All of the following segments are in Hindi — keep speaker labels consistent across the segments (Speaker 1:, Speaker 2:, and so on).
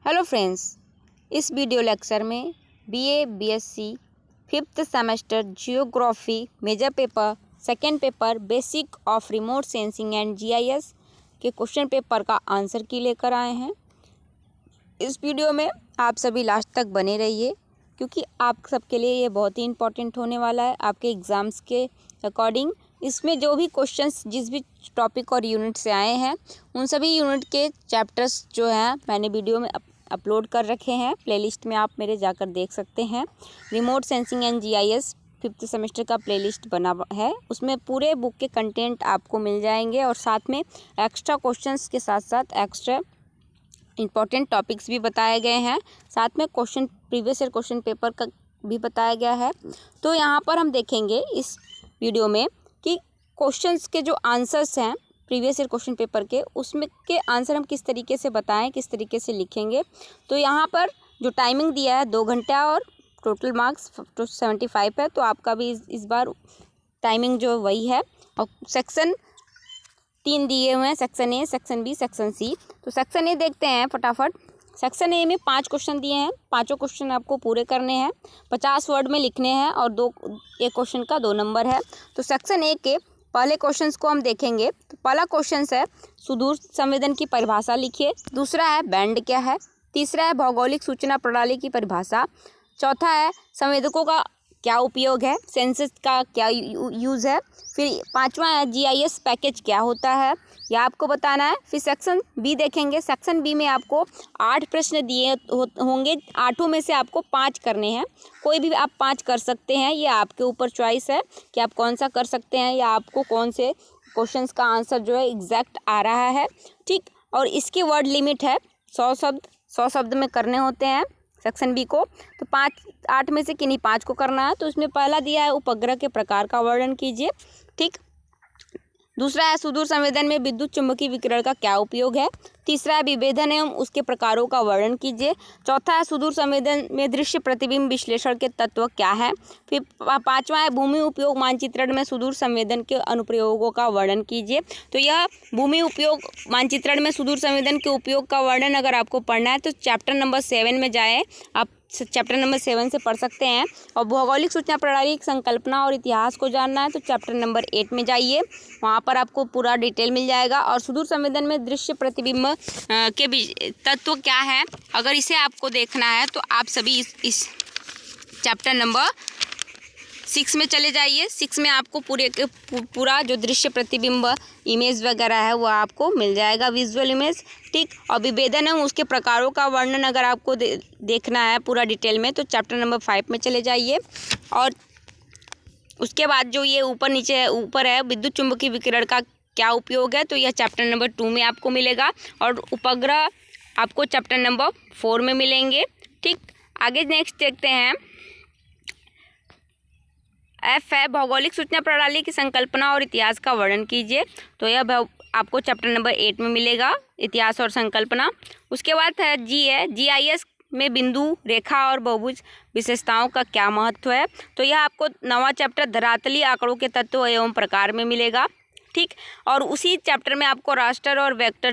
Speaker 1: हेलो फ्रेंड्स, इस वीडियो लेक्चर में BA BSc 5th semester geography major paper second paper basic of remote sensing and GIS के क्वेश्चन पेपर का आंसर की लेकर आए हैं। इस वीडियो में आप सभी लास्ट तक बने रहिए क्योंकि आप सबके लिए ये बहुत ही इम्पोर्टेंट होने वाला है आपके एग्ज़ाम्स के अकॉर्डिंग। इसमें जो भी क्वेश्चंस जिस भी टॉपिक और यूनिट से आए हैं उन सभी यूनिट के चैप्टर्स जो हैं मैंने वीडियो में अपलोड कर रखे हैं। प्लेलिस्ट में आप मेरे जाकर देख सकते हैं। Remote sensing and GIS 5th semester का प्लेलिस्ट बना है, उसमें पूरे बुक के कंटेंट आपको मिल जाएंगे और साथ में एक्स्ट्रा क्वेश्चंस के साथ साथ एक्स्ट्रा इम्पॉर्टेंट टॉपिक्स भी बताए गए हैं। साथ में प्रीवियस ईयर क्वेश्चन पेपर का भी बताया गया है। तो यहाँ पर हम देखेंगे इस वीडियो में कि क्वेश्चंस के जो आंसर्स हैं प्रीवियस ईयर क्वेश्चन पेपर के, उसमें के आंसर हम किस तरीके से बताएं, किस तरीके से लिखेंगे। तो यहाँ पर जो टाइमिंग दिया है 2 घंटा और टोटल मार्क्स 75 है। तो आपका भी इस बार टाइमिंग जो वही है। और सेक्शन 3 दिए हुए हैं, section A, section B, section C. तो सेक्शन ए देखते हैं फटाफट। सेक्शन ए में 5 क्वेश्चन दिए हैं, पाँचों क्वेश्चन आपको पूरे करने हैं, 50 वर्ड में लिखने हैं और एक क्वेश्चन का 2 नंबर है। तो सेक्शन ए के पहले क्वेश्चंस को हम देखेंगे। तो पहला क्वेश्चन है सुदूर संवेदन की परिभाषा लिखिए। दूसरा है बैंड क्या है। तीसरा है भौगोलिक सूचना प्रणाली की परिभाषा। चौथा है संवेदकों का क्या उपयोग है, सेंसस का क्या यूज़ है। फिर 5वां है जीआईएस पैकेज क्या होता है, यह आपको बताना है। फिर सेक्शन बी देखेंगे। सेक्शन बी में आपको 8 प्रश्न दिए होंगे, 8 में से आपको 5 करने हैं। कोई भी आप 5 कर सकते हैं, ये आपके ऊपर चॉइस है कि आप कौन सा कर सकते हैं या आपको कौन से क्वेश्चंस का आंसर जो है एग्जैक्ट आ रहा है। ठीक, और इसकी वर्ड लिमिट है 100 शब्द में करने होते हैं सेक्शन बी को। तो 8 में से किन्हीं 5 को करना है। तो इसमें पहला दिया है उपग्रह के प्रकार का वर्णन कीजिए। ठीक, दूसरा है सुदूर संवेदन में विद्युत चुम्बकीय विकिरण का क्या उपयोग है। तीसरा है विभेदन एवं उसके प्रकारों का वर्णन कीजिए। चौथा है सुदूर संवेदन में दृश्य प्रतिबिंब विश्लेषण के तत्व क्या है। फिर 5वां है भूमि उपयोग मानचित्रण में सुदूर संवेदन के अनुप्रयोगों का वर्णन कीजिए। तो यह भूमि उपयोग मानचित्रण में सुदूर संवेदन के उपयोग का वर्णन अगर आपको पढ़ना है तो चैप्टर नंबर 7 में जाएँ, आप चैप्टर नंबर 7 से पढ़ सकते हैं। और भौगोलिक सूचना प्रणाली की संकल्पना और इतिहास को जानना है तो चैप्टर नंबर 8 में जाइए, वहाँ पर आपको पूरा डिटेल मिल जाएगा। और सुदूर संवेदन में दृश्य प्रतिबिंब के तत्व क्या है, अगर इसे आपको देखना है तो आप सभी इस चैप्टर नंबर 6 में चले जाइए। 6 में आपको पूरा जो दृश्य प्रतिबिंब इमेज वगैरह है वह आपको मिल जाएगा, विजुअल इमेज। ठीक, और विभेदन एवं उसके प्रकारों का वर्णन अगर आपको देखना है पूरा डिटेल में तो चैप्टर नंबर 5 में चले जाइए। और उसके बाद जो ये ऊपर है विद्युत चुम्बकीय विकिरण का क्या उपयोग है, तो यह चैप्टर नंबर 2 में आपको मिलेगा। और उपग्रह आपको चैप्टर नंबर 4 में मिलेंगे। ठीक, आगे नेक्स्ट देखते हैं। एफ है भौगोलिक सूचना प्रणाली की संकल्पना और इतिहास का वर्णन कीजिए। तो यह आपको चैप्टर नंबर 8 में मिलेगा, इतिहास और संकल्पना। उसके बाद है जीआईएस में बिंदु रेखा और बहुभुज विशेषताओं का क्या महत्व है। तो यह आपको 9वां चैप्टर धरातलीय आंकड़ों के तत्व एवं प्रकार में मिलेगा। ठीक, और उसी चैप्टर में आपको रास्टर और वेक्टर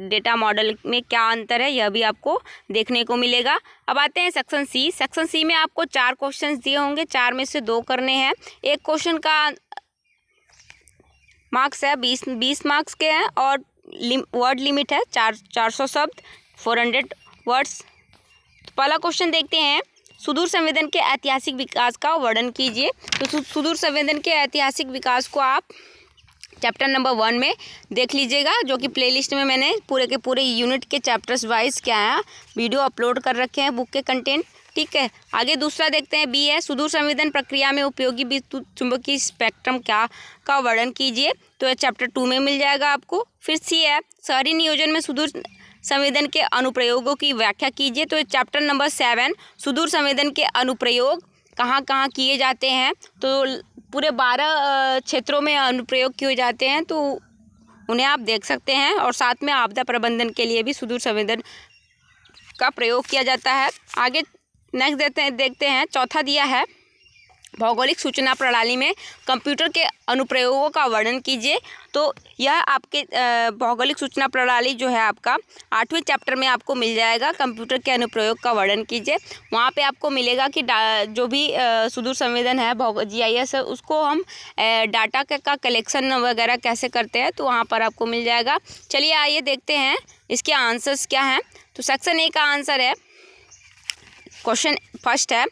Speaker 1: डेटा मॉडल में क्या अंतर है यह भी आपको देखने को मिलेगा। अब आते हैं सेक्शन सी। सेक्शन सी में आपको 4 क्वेश्चंस दिए होंगे, 4 में से 2 करने हैं। एक क्वेश्चन का मार्क्स है 20 मार्क्स के हैं और वर्ड लिमिट है 400 शब्द, 400 वर्ड्स। तो पहला क्वेश्चन देखते हैं, सुदूर संवेदन के ऐतिहासिक विकास का वर्णन कीजिए। तो सुदूर संवेदन के ऐतिहासिक विकास को आप चैप्टर नंबर 1 में देख लीजिएगा, जो कि प्लेलिस्ट में मैंने पूरे के पूरे यूनिट के चैप्टर्स वाइज क्या है वीडियो अपलोड कर रखे हैं बुक के कंटेंट। ठीक है, आगे दूसरा देखते हैं। बी है सुदूर संवेदन प्रक्रिया में उपयोगी विद्युत चुम्बकीय स्पेक्ट्रम क्या का वर्णन कीजिए। तो यह चैप्टर 2 में मिल जाएगा आपको। फिर सी है शहरी नियोजन में सुदूर संवेदन के अनुप्रयोगों की व्याख्या कीजिए। तो चैप्टर नंबर 7 सुदूर संवेदन के अनुप्रयोग कहाँ कहाँ किए जाते हैं। तो पूरे 12 क्षेत्रों में अनुप्रयोग किए जाते हैं, तो उन्हें आप देख सकते हैं। और साथ में आपदा प्रबंधन के लिए भी सुदूर संवेदन का प्रयोग किया जाता है। आगे नेक्स्ट देखते हैं। चौथा दिया है भौगोलिक सूचना प्रणाली में कंप्यूटर के अनुप्रयोगों का वर्णन कीजिए। तो यह आपके भौगोलिक सूचना प्रणाली जो है आपका 8वें चैप्टर में आपको मिल जाएगा। कंप्यूटर के अनुप्रयोग का वर्णन कीजिए। वहाँ पे आपको मिलेगा कि जो भी सुदूर संवेदन है GIS है, उसको हम डाटा का कलेक्शन वगैरह कैसे करते हैं, तो वहाँ पर आपको मिल जाएगा। चलिए आइए देखते हैं इसके आंसर्स क्या हैं। तो सेक्शन ए का आंसर है, क्वेश्चन फर्स्ट है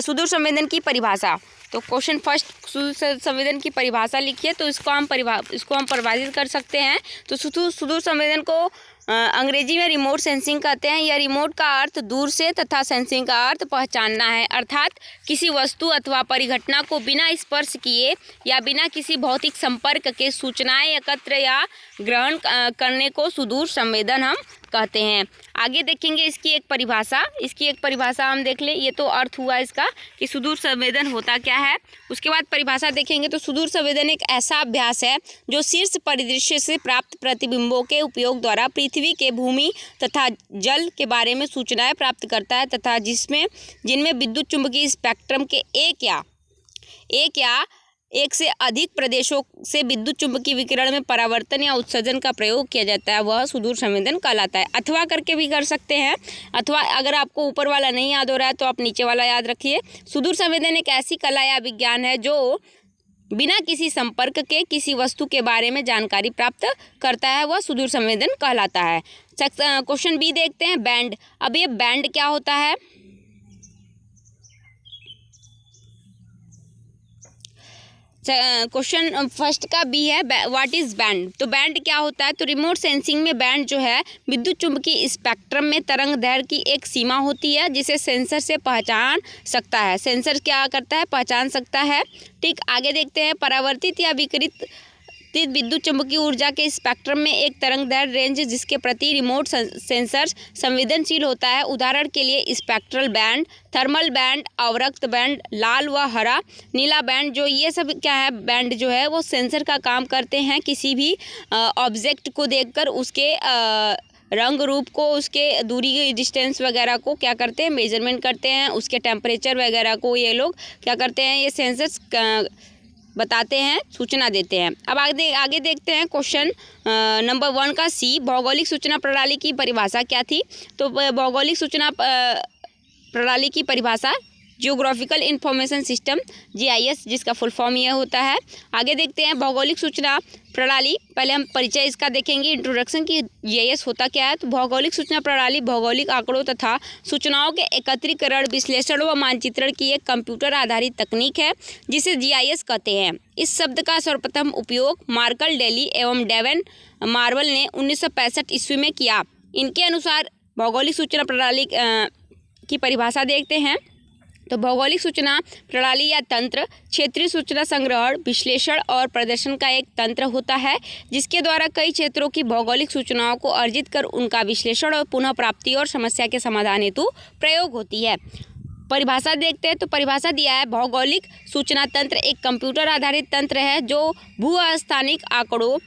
Speaker 1: सुदूर संवेदन की परिभाषा। तो क्वेश्चन फर्स्ट, सुदूर संवेदन की परिभाषा लिखिए। तो इसको हम परिभाषित कर सकते हैं। तो सुदूर संवेदन को अंग्रेजी में रिमोट सेंसिंग कहते हैं। या रिमोट का अर्थ दूर से तथा सेंसिंग का अर्थ पहचानना है, अर्थात किसी वस्तु अथवा परिघटना को बिना स्पर्श किए या बिना किसी भौतिक संपर्क के सूचनाएं एकत्र या ग्रहण करने को सुदूर संवेदन हम कहते हैं। आगे देखेंगे इसकी एक परिभाषा हम देख लें। ये तो अर्थ हुआ इसका कि सुदूर संवेदन होता क्या है। उसके बाद परिभाषा देखेंगे। तो सुदूर संवेदन एक ऐसा अभ्यास है जो शीर्ष परिदृश्य से प्राप्त प्रतिबिंबों के उपयोग द्वारा पृथ्वी के भूमि तथा जल के बारे में सूचनाएं प्राप्त करता है तथा जिनमें विद्युत चुम्बकीय स्पेक्ट्रम के एक से अधिक प्रदेशों से विद्युत चुम्बकीय विकिरण में परावर्तन या उत्सर्जन का प्रयोग किया जाता है, वह सुदूर संवेदन कहलाता है। अथवा करके भी कर सकते हैं। अथवा अगर आपको ऊपर वाला नहीं याद हो रहा है तो आप नीचे वाला याद रखिए। सुदूर संवेदन एक ऐसी कला या विज्ञान है जो बिना किसी संपर्क के किसी वस्तु के बारे में जानकारी प्राप्त करता है, वह सुदूर संवेदन कहलाता है। क्वेश्चन बी देखते हैं, बैंड। अब ये बैंड क्या होता है? क्वेश्चन फर्स्ट का बी है, व्हाट इज बैंड। तो बैंड क्या होता है? तो रिमोट सेंसिंग में बैंड जो है विद्युत चुम्बकीय स्पेक्ट्रम में तरंग दैर्घ्य की एक सीमा होती है जिसे सेंसर से पहचान सकता है। सेंसर क्या करता है? पहचान सकता है। ठीक, आगे देखते हैं, परावर्तित या विकिरित विद्युत चुम्बकीय ऊर्जा के स्पेक्ट्रम में एक तरंगदैर्घ्य रेंज जिसके प्रति रिमोट सेंसर संवेदनशील होता है। उदाहरण के लिए स्पेक्ट्रल बैंड, थर्मल बैंड, अवरक्त बैंड, लाल व हरा, नीला बैंड, जो ये सब क्या है, बैंड जो है वो सेंसर का काम करते हैं। किसी भी ऑब्जेक्ट को देखकर उसके रंग रूप को, उसके दूरी डिस्टेंस वगैरह को क्या करते हैं? मेजरमेंट करते हैं। उसके टेम्परेचर वगैरह को ये लोग क्या करते हैं? ये सेंसर्स बताते हैं, सूचना देते हैं। अब आगे देखते हैं क्वेश्चन नंबर 1 का सी, भौगोलिक सूचना प्रणाली की परिभाषा क्या थी। तो भौगोलिक सूचना प्रणाली की परिभाषा जियोग्राफिकल इंफॉर्मेशन सिस्टम GIS, जिसका फुल फॉर्म यह होता है। आगे देखते हैं भौगोलिक सूचना प्रणाली, पहले हम परिचय इसका देखेंगे, इंट्रोडक्शन की GIS होता क्या है। तो भौगोलिक सूचना प्रणाली भौगोलिक आंकड़ों तथा सूचनाओं के एकत्रीकरण, विश्लेषण व मानचित्रण की एक कंप्यूटर आधारित तकनीक है जिसे GIS कहते हैं। इस शब्द का सर्वप्रथम उपयोग मार्कल डेली एवं डेवन मार्वल ने 1965 ईस्वी में किया। इनके अनुसार भौगोलिक सूचना प्रणाली की परिभाषा देखते हैं। तो भौगोलिक सूचना प्रणाली या तंत्र क्षेत्रीय सूचना संग्रहण, विश्लेषण और प्रदर्शन का एक तंत्र होता है जिसके द्वारा कई क्षेत्रों की भौगोलिक सूचनाओं को अर्जित कर उनका विश्लेषण और पुनः प्राप्ति और समस्या के समाधान हेतु प्रयोग होती है। परिभाषा देखते हैं। तो परिभाषा दिया है, भौगोलिक सूचना तंत्र एक कंप्यूटर आधारित तंत्र है जो भूस्थानिक आंकड़ों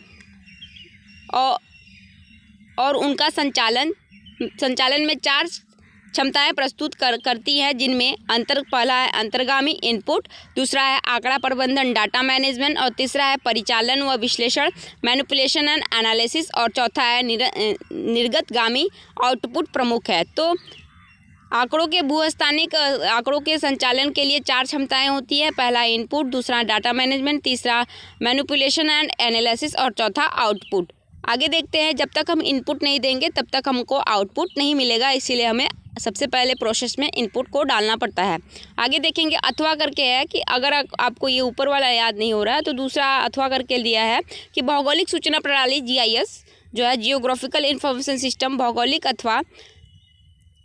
Speaker 1: और उनका संचालन में 4 क्षमताएं प्रस्तुत करती है, जिनमें पहला है अंतर्गामी इनपुट, दूसरा है आंकड़ा प्रबंधन डाटा मैनेजमेंट, और तीसरा है परिचालन व विश्लेषण मैनिपुलेशन एंड एनालिसिस, और चौथा है निर्गतगामी आउटपुट प्रमुख है। तो आंकड़ों के भूस्थानिक आंकड़ों के संचालन के लिए 4 क्षमताएं होती है। पहला इनपुट, दूसरा डाटा मैनेजमेंट, तीसरा मैनिपुलेशन एंड एनालिसिस और चौथा आउटपुट। आगे देखते हैं, जब तक हम इनपुट नहीं देंगे तब तक हमको आउटपुट नहीं मिलेगा, इसीलिए हमें सबसे पहले प्रोसेस में इनपुट को डालना पड़ता है। आगे देखेंगे अथवा करके है कि अगर आपको ये ऊपर वाला याद नहीं हो रहा है तो दूसरा अथवा करके दिया है कि भौगोलिक सूचना प्रणाली GIS जो है जियोग्राफिकल इंफॉर्मेशन सिस्टम भौगोलिक अथवा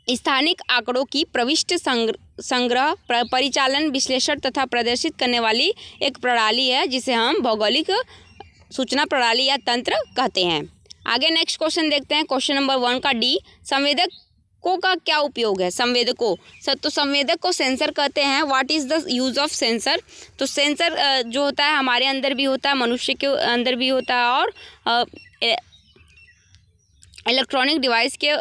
Speaker 1: स्थानिक आंकड़ों की प्रविष्टि संग्रह, परिचालन, विश्लेषण तथा प्रदर्शित करने वाली एक प्रणाली है जिसे हम भौगोलिक सूचना प्रणाली या तंत्र कहते हैं। आगे नेक्स्ट क्वेश्चन देखते हैं, क्वेश्चन नंबर 1 का डी, संवेदकों का क्या उपयोग है। संवेदकों, तो संवेदक को सेंसर कहते हैं। What is the use of sensor. तो सेंसर जो होता है हमारे अंदर भी होता है, मनुष्य के अंदर भी होता है, और इलेक्ट्रॉनिक डिवाइस के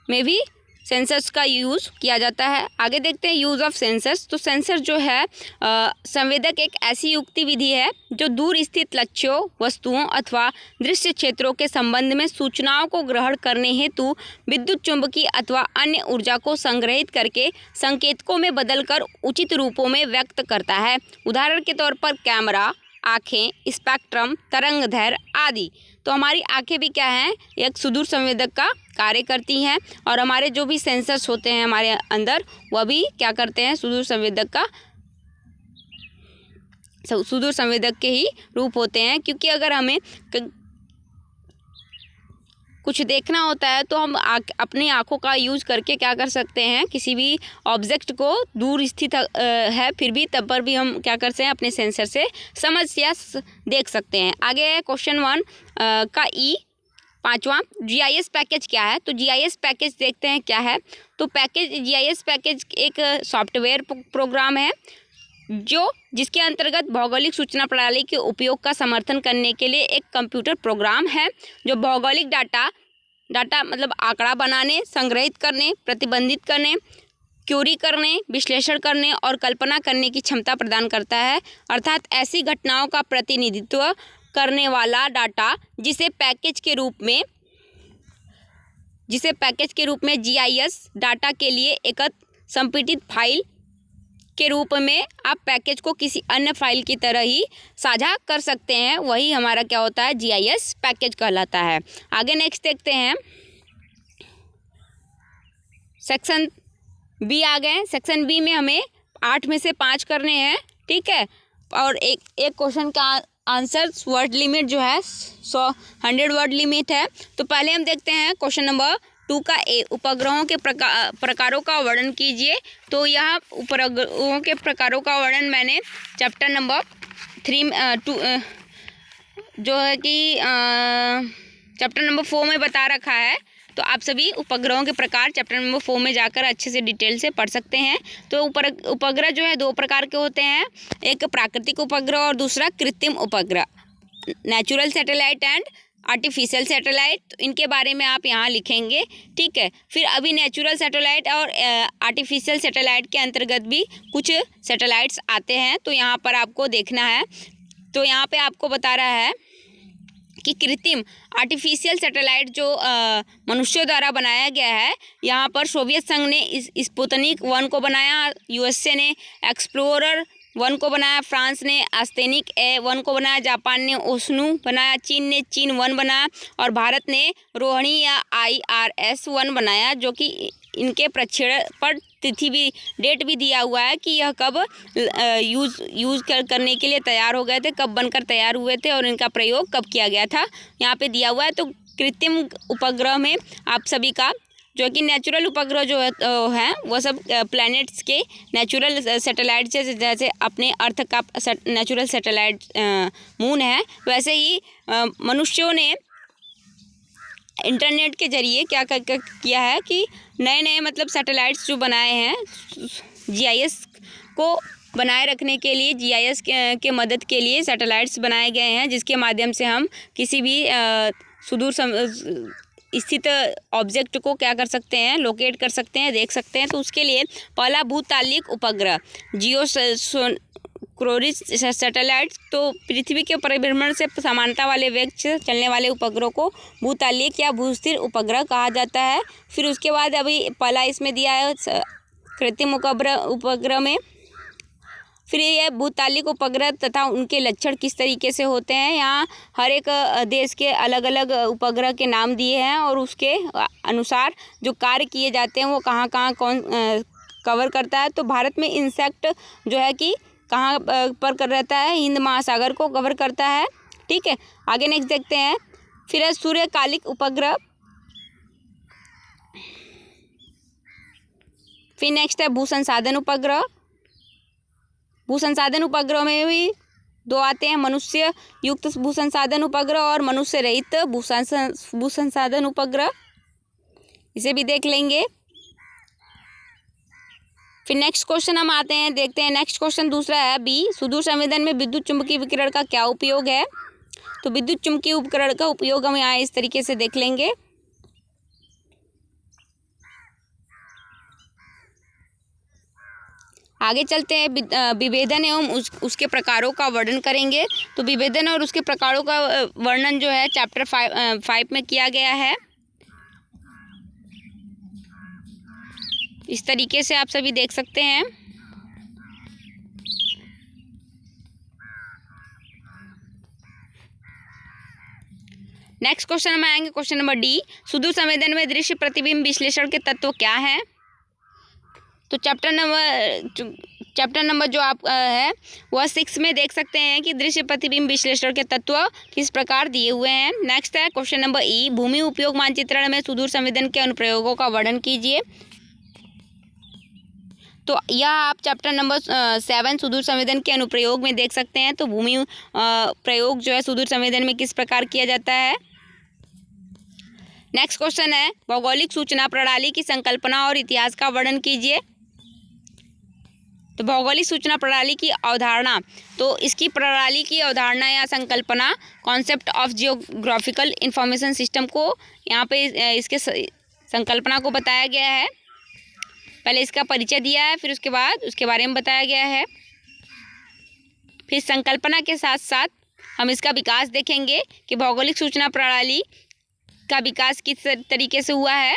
Speaker 1: में भी सेंसर्स का यूज़ किया जाता है। आगे देखते हैं यूज़ ऑफ सेंसर्स। तो सेंसर जो है संवेदक एक ऐसी युक्ति विधि है जो दूर स्थित लक्ष्यों, वस्तुओं अथवा दृश्य क्षेत्रों के संबंध में सूचनाओं को ग्रहण करने हेतु विद्युत चुंबकीय अथवा अन्य ऊर्जा को संग्रहित करके संकेतकों में बदलकर उचित रूपों में व्यक्त करता है। उदाहरण के तौर पर कैमरा, आँखें, स्पेक्ट्रम, तरंगदैर्घ्य आदि। तो हमारी आंखें भी क्या हैं, एक सुदूर संवेदक का कार्य करती हैं और हमारे जो भी सेंसर्स होते हैं हमारे अंदर वह भी क्या करते हैं, सुदूर संवेदक के ही रूप होते हैं। क्योंकि अगर हमें कुछ देखना होता है तो हम अपनी आँखों का यूज़ करके क्या कर सकते हैं, किसी भी ऑब्जेक्ट को दूर स्थित है फिर भी तब पर भी हम क्या करते हैं, अपने सेंसर से समझ या देख सकते हैं। आगे है क्वेश्चन 1 का ई 5वां, GIS पैकेज क्या है। तो GIS पैकेज देखते हैं क्या है। तो GIS पैकेज एक सॉफ्टवेयर प्रोग्राम है जिसके अंतर्गत भौगोलिक सूचना प्रणाली के उपयोग का समर्थन करने के लिए एक कंप्यूटर प्रोग्राम है जो भौगोलिक डाटा मतलब आंकड़ा बनाने, संग्रहित करने, प्रतिबंधित करने, क्यूरी करने, विश्लेषण करने और कल्पना करने की क्षमता प्रदान करता है। अर्थात ऐसी घटनाओं का प्रतिनिधित्व करने वाला डाटा जिसे पैकेज के रूप में GIS डाटा के लिए एकत्र संपीड़ित फाइल के रूप में आप पैकेज को किसी अन्य फाइल की तरह ही साझा कर सकते हैं, वही हमारा क्या होता है, GIS पैकेज कहलाता है। आगे नेक्स्ट देखते हैं सेक्शन बी आ गए। सेक्शन बी में हमें 8 में से 5 करने हैं, ठीक है। और एक क्वेश्चन का आंसर वर्ड लिमिट जो है 100 वर्ड लिमिट है। तो पहले हम देखते हैं क्वेश्चन नंबर 2 का ए, उपग्रहों के प्रकारों का वर्णन कीजिए। तो यह उपग्रहों के प्रकारों का वर्णन मैंने चैप्टर नंबर 3 जो है कि चैप्टर नंबर 4 में बता रखा है। तो आप सभी उपग्रहों के प्रकार चैप्टर नंबर 4 में जाकर अच्छे से डिटेल से पढ़ सकते हैं। तो उपग्रह जो है 2 प्रकार के होते हैं, एक प्राकृतिक उपग्रह और दूसरा कृत्रिम उपग्रह, natural satellite and artificial satellite. इनके बारे में आप यहाँ लिखेंगे, ठीक है। फिर अभी नेचुरल सैटेलाइट और आर्टिफिशियल सैटेलाइट के अंतर्गत भी कुछ सैटेलाइट्स आते हैं, तो यहाँ पर आपको देखना है। तो यहाँ पे आपको बता रहा है कि कृत्रिम आर्टिफिशियल सैटेलाइट जो मनुष्यों द्वारा बनाया गया है, यहाँ पर सोवियत संघ ने स्पुतनिक 1 को बनाया, USA ने एक्सप्लोरर 1 को बनाया, फ्रांस ने आस्तेनिक A1 को बनाया, जापान ने ओशनु बनाया, चीन ने चीन 1 बनाया और भारत ने रोहिणी या IRS-1 बनाया, जो कि इनके प्रक्षेपण पर तिथि भी डेट भी दिया हुआ है कि यह कब यूज़ करने के लिए तैयार हो गए थे, कब बनकर तैयार हुए थे और इनका प्रयोग कब किया गया था, यहाँ पे दिया हुआ है। तो कृत्रिम उपग्रह में आप सभी का जो कि नेचुरल उपग्रह जो है वो सब प्लैनेट्स के नेचुरल सैटेलाइट जैसे अपने अर्थ का नेचुरल सैटेलाइट मून है, वैसे ही मनुष्यों ने इंटरनेट के जरिए क्या किया है कि नए मतलब सैटेलाइट्स जो बनाए हैं GIS को बनाए रखने के लिए, GIS के मदद के लिए सैटेलाइट्स बनाए गए हैं, जिसके माध्यम से हम किसी भी सुदूर स्थित ऑब्जेक्ट को क्या कर सकते हैं, लोकेट कर सकते हैं, देख सकते हैं। तो उसके लिए पहला भूतालिक उपग्रह जियोक्रोरिस सैटेलाइट, तो पृथ्वी के परिभ्रमण से समानता वाले वेग से चलने वाले उपग्रह को भूतालिक या भूस्थिर उपग्रह कहा जाता है। फिर उसके बाद अभी पहला इसमें दिया है कृत्रिम उपग्रह में। फिर ये भूतालिक उपग्रह तथा उनके लक्षण किस तरीके से होते हैं, यहाँ हर एक देश के अलग अलग उपग्रह के नाम दिए हैं और उसके अनुसार जो कार्य किए जाते हैं वो कहाँ कौन कवर करता है। तो भारत में इंसेक्ट जो है कि कहाँ पर रहता है, हिंद महासागर को कवर करता है, ठीक है। आगे नेक्स्ट देखते हैं। फिर है सूर्यकालिक उपग्रह। फिर नेक्स्ट है भू संसाधन उपग्रह। भू संसाधन उपग्रह में भी 2 आते हैं, मनुष्य युक्त भू संसाधन उपग्रह और मनुष्य रहित भू संसाधन उपग्रह, इसे भी देख लेंगे। फिर नेक्स्ट क्वेश्चन हम आते हैं, देखते हैं। नेक्स्ट क्वेश्चन दूसरा है बी, सुदूर संवेदन में विद्युत चुम्बकीय विकिरण का क्या उपयोग है। तो विद्युत चुम्बकीय उपकरण का उपयोग हम यहाँ इस तरीके से देख लेंगे। आगे चलते हैं, विभेदन एवं उसके प्रकारों का वर्णन करेंगे। तो विभेदन और उसके प्रकारों का वर्णन जो है चैप्टर 5 में किया गया है। इस तरीके से आप सभी देख सकते हैं। नेक्स्ट क्वेश्चन में आएंगे, क्वेश्चन नंबर डी, सुदूर संवेदन में दृश्य प्रतिबिंब विश्लेषण के तत्व क्या हैं। तो चैप्टर नंबर जो आप है वह 6 में देख सकते हैं कि दृश्य प्रतिबिंब विश्लेषण के तत्व किस प्रकार दिए हुए हैं। नेक्स्ट है क्वेश्चन नंबर ई, भूमि उपयोग मानचित्रण में सुदूर संवेदन के अनुप्रयोगों का वर्णन कीजिए। तो यह आप चैप्टर नंबर 7 सुदूर संवेदन के अनुप्रयोग में देख सकते हैं। तो भूमि प्रयोग जो है सुदूर संवेदन में किस प्रकार किया जाता है। नेक्स्ट क्वेश्चन है, भौगोलिक सूचना प्रणाली की संकल्पना और इतिहास का वर्णन कीजिए। तो भौगोलिक सूचना प्रणाली की अवधारणा, तो इसकी प्रणाली की अवधारणा या संकल्पना concept of geographical information system को यहाँ पे इसके संकल्पना को बताया गया है। पहले इसका परिचय दिया है, फिर उसके बाद उसके बारे में बताया गया है। फिर संकल्पना के साथ साथ हम इसका विकास देखेंगे कि भौगोलिक सूचना प्रणाली का विकास किस तरीके से हुआ है।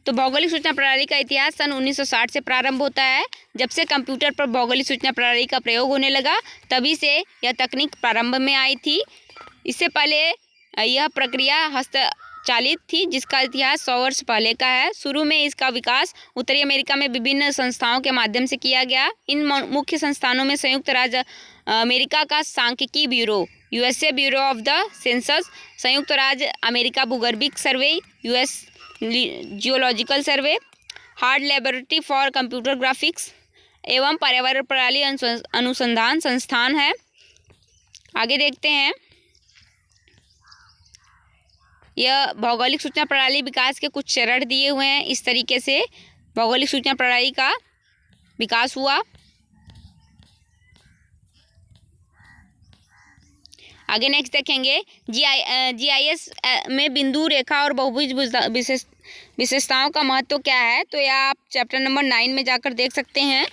Speaker 1: तो भौगोलिक सूचना प्रणाली का इतिहास सन 1960 से प्रारंभ होता है। जब से कंप्यूटर पर भौगोलिक सूचना प्रणाली का प्रयोग होने लगा, तभी से यह तकनीक प्रारंभ में आई थी। इससे पहले यह प्रक्रिया हस्तचालित थी, जिसका इतिहास 100 वर्ष पहले का है। शुरू में इसका विकास उत्तरी अमेरिका में विभिन्न संस्थाओं के माध्यम से किया गया। इन मुख्य संस्थानों में संयुक्त राज्य अमेरिका का सांख्यिकी bureau, USA bureau of the census, संयुक्त राज्य अमेरिका भूगर्भिक survey, US geological survey, hard laboratory for computer graphics एवं पर्यावरण प्रणाली अनुसंधान संस्थान है। आगे देखते हैं, यह भौगोलिक सूचना प्रणाली विकास के कुछ चरण दिए हुए हैं। इस तरीके से भौगोलिक सूचना प्रणाली का विकास हुआ। आगे नेक्स्ट देखेंगे, जीआईएस में बिंदु, रेखा और बहुभुज विशेषताओं का महत्व क्या है। तो यह आप चैप्टर नंबर 9 में जाकर देख सकते हैं।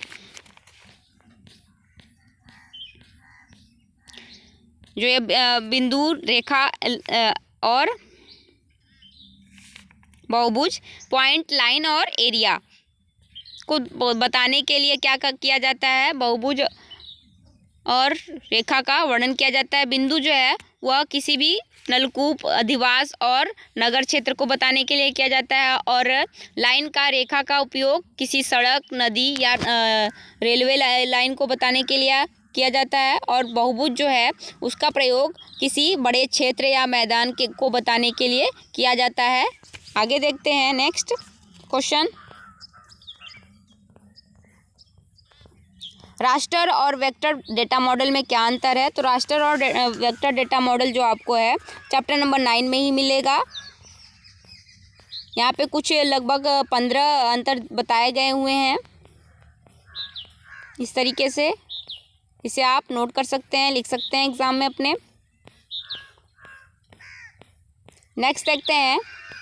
Speaker 1: जो ये बिंदु, रेखा और बहुभुज, पॉइंट, लाइन और एरिया को बताने के लिए क्या किया जाता है, बहुभुज और रेखा का वर्णन किया जाता है। बिंदु जो है वह किसी भी नलकूप, अधिवास और नगर क्षेत्र को बताने के लिए किया जाता है, और लाइन का, रेखा का उपयोग किसी सड़क, नदी या रेलवे लाइन को बताने के लिए किया जाता है, और बहुभुज जो है उसका प्रयोग किसी बड़े क्षेत्र या मैदान को बताने के लिए किया जाता है। आगे देखते हैं नेक्स्ट क्वेश्चन, रास्टर और वेक्टर डेटा मॉडल में क्या अंतर है। तो रास्टर और वेक्टर डेटा मॉडल जो आपको है चैप्टर नंबर 9 में ही मिलेगा। यहाँ पे कुछ लगभग 15 अंतर बताए गए हुए हैं। इस तरीके से इसे आप नोट कर सकते हैं, लिख सकते हैं एग्जाम में अपने। नेक्स्ट देखते हैं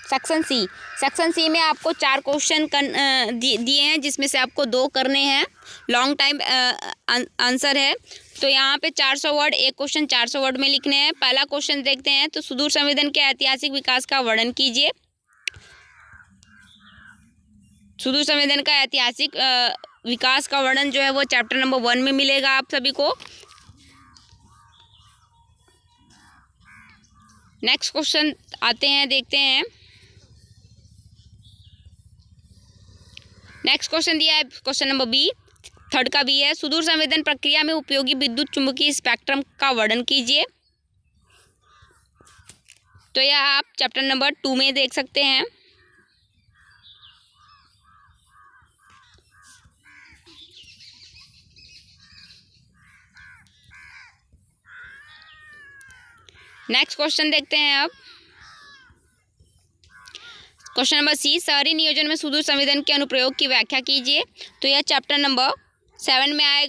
Speaker 1: सेक्शन सी। सेक्शन सी में आपको 4 क्वेश्चन दिए हैं, जिसमें से आपको 2 करने हैं। लॉन्ग टाइम आंसर है। तो यहाँ पे 400 वर्ड, एक क्वेश्चन 400 वर्ड में लिखने हैं। पहला क्वेश्चन देखते हैं, तो सुदूर संवेदन के ऐतिहासिक विकास का वर्णन कीजिए। सुदूर संवेदन का ऐतिहासिक विकास का वर्णन जो है वो चैप्टर नंबर 1 में मिलेगा आप सभी को। नेक्स्ट क्वेश्चन आते हैं, देखते हैं। नेक्स्ट क्वेश्चन दिया है क्वेश्चन नंबर बी, थर्ड का बी है, सुदूर संवेदन प्रक्रिया में उपयोगी विद्युत चुंबकीय स्पेक्ट्रम का वर्णन कीजिए। तो यह आप चैप्टर नंबर 2 में देख सकते हैं। नेक्स्ट क्वेश्चन देखते हैं अब, क्वेश्चन नंबर सी, शहरी नियोजन में सुदूर संवेदन के अनुप्रयोग की व्याख्या कीजिए। तो यह चैप्टर नंबर 7 में आएगा।